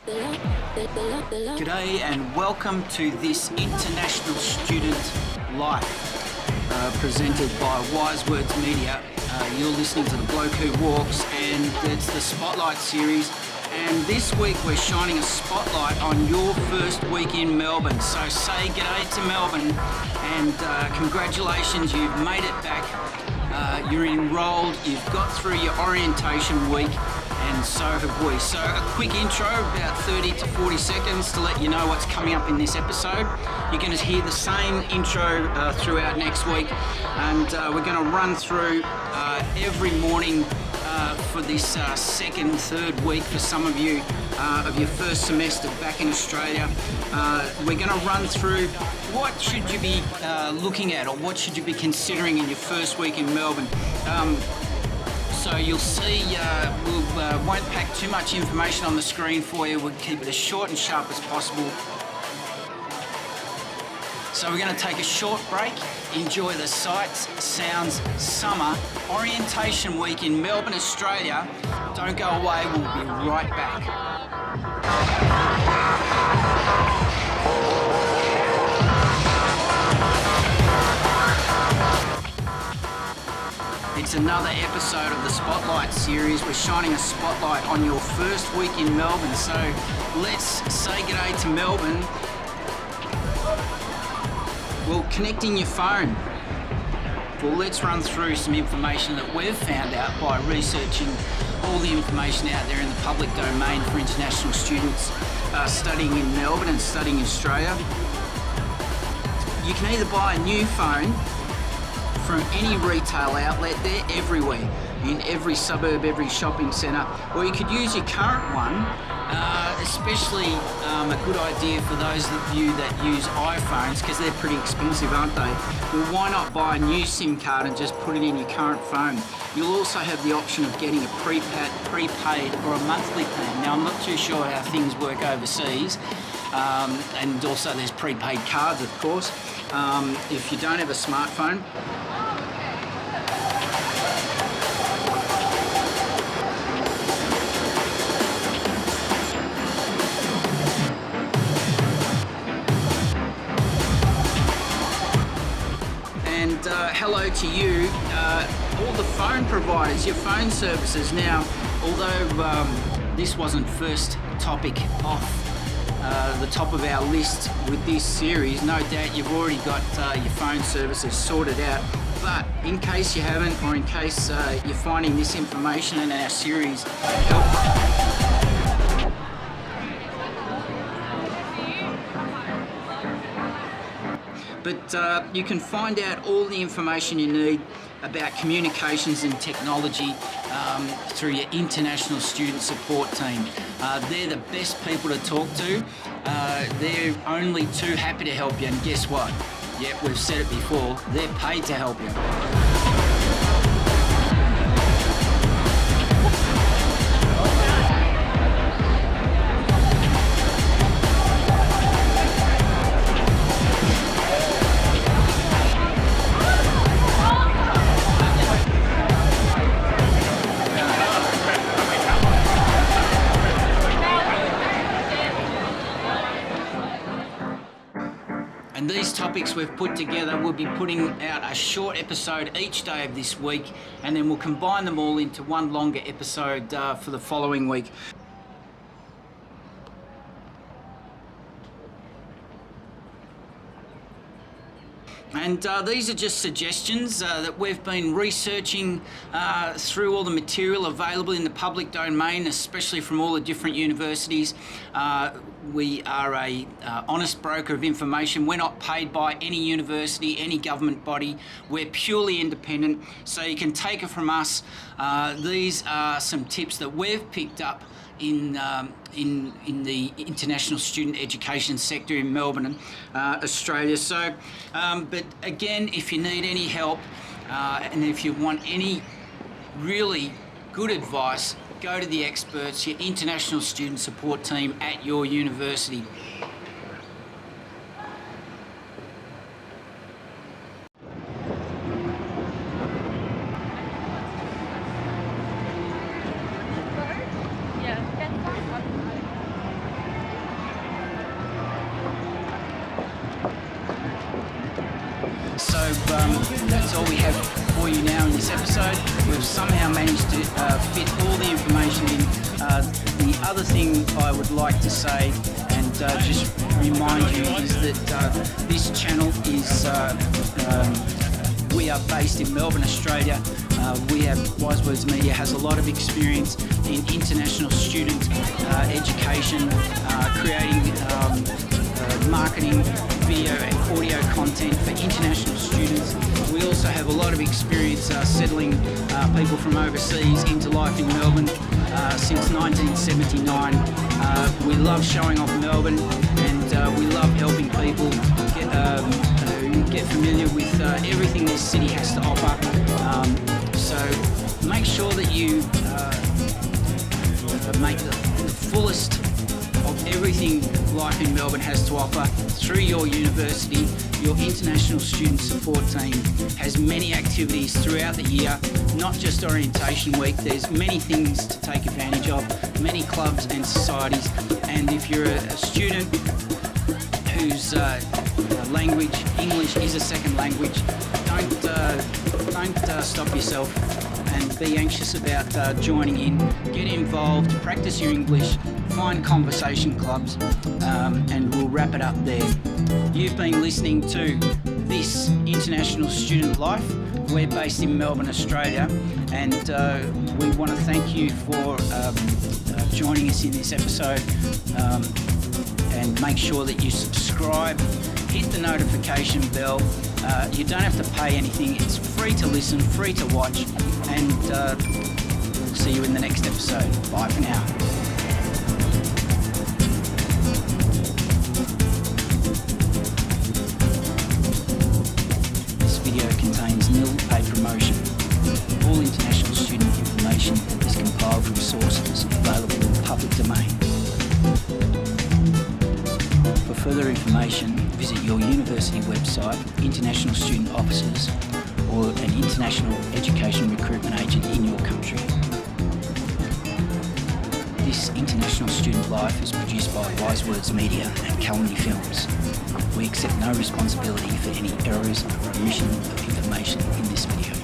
G'day and welcome to this International Student Life presented by Wise Words Media. You're listening to The Bloke Who Walks, and it's the Spotlight series, and this week we're shining a spotlight on your first week in Melbourne. So say g'day to Melbourne and congratulations, you've made it back. You're enrolled, you've got through your orientation week, and so have we. So a quick intro, about 30 to 40 seconds to let you know what's coming up in this episode. You're going to hear the same intro throughout next week, and we're going to run through every morning for this second, third week for some of you of your first semester back in Australia. We're going to run through what should you be looking at, or what should you be considering in your first week in Melbourne. So you'll see we won't pack too much information on the screen for you. We'll keep it as short and sharp as possible. So we're going to take a short break, enjoy the sights, sounds, summer, orientation week in Melbourne, Australia. Don't go away, we'll be right back. It's another episode of the Spotlight series. We're shining a spotlight on your first week in Melbourne. So let's say g'day to Melbourne. Well, connecting your phone. Well, let's run through some information that we've found out by researching all the information out there in the public domain for international students studying in Melbourne and studying in Australia. You can either buy a new phone from any retail outlet. They're everywhere, in every suburb, every shopping centre, or you could use your current one, especially a good idea for those of you that use iPhones, because they're pretty expensive, aren't they? Well, why not buy a new SIM card and just put it in your current phone? You'll also have the option of getting a prepaid or a monthly plan. Now, I'm not too sure how things work overseas, and also there's prepaid cards, of course. If you don't have a smartphone, hello to you, all the phone providers, your phone services. Now, although this wasn't first topic off the top of our list with this series, no doubt you've already got your phone services sorted out. But in case you haven't, or in case you're finding this information in our series helpful, but you can find out all the information you need about communications and technology through your international student support team. They're the best people to talk to. They're only too happy to help you, and guess what? Yeah, we've said it before, they're paid to help you. And these topics we've put together, we'll be putting out a short episode each day of this week, and then we'll combine them all into one longer episode for the following week. And these are just suggestions that we've been researching through all the material available in the public domain, especially from all the different universities. We are a honest broker of information. We're not paid by any university, any government body. We're purely independent, so you can take it from us. These are some tips that we've picked up in the international student education sector in Melbourne, Australia. So, but again, if you need any help and if you want any really good advice, go to the experts, your international student support team at your university. that's all we have for you now in this episode. We've somehow managed to fit all the information in. The other thing I would like to say and just remind you is that this channel is, we are based in Melbourne, Australia. We have Wise Words Media has a lot of experience in international student education, creating marketing, video and audio content for international students. We also have a lot of experience settling people from overseas into life in Melbourne since 1979. We love showing off Melbourne, and we love helping people get familiar with everything this city has to offer. So make sure that you make the fullest of everything life in Melbourne has to offer through your university. Your international student support team has many activities throughout the year, not just orientation week. There's many things to take advantage of, many clubs and societies. And if you're a student whose language, English, is a second language, don't stop yourself and be anxious about joining in. Get involved, practice your English, find conversation clubs, and we'll wrap it up there. You've been listening to This International Student Life. We're based in Melbourne, Australia, and we want to thank you for joining us in this episode, and make sure that you subscribe, hit the notification bell. You don't have to pay anything. It's free to listen, free to watch, and we'll see you in the next episode. Bye for now. This video contains nil paid promotion. All international student information is compiled from sources available in the public domain. For further information, visit your university website, international student offices, or an international education recruitment agent in your country. This International Student Life is produced by Wise Words Media and CQUniversity Films. We accept no responsibility for any errors or omission of information in this video.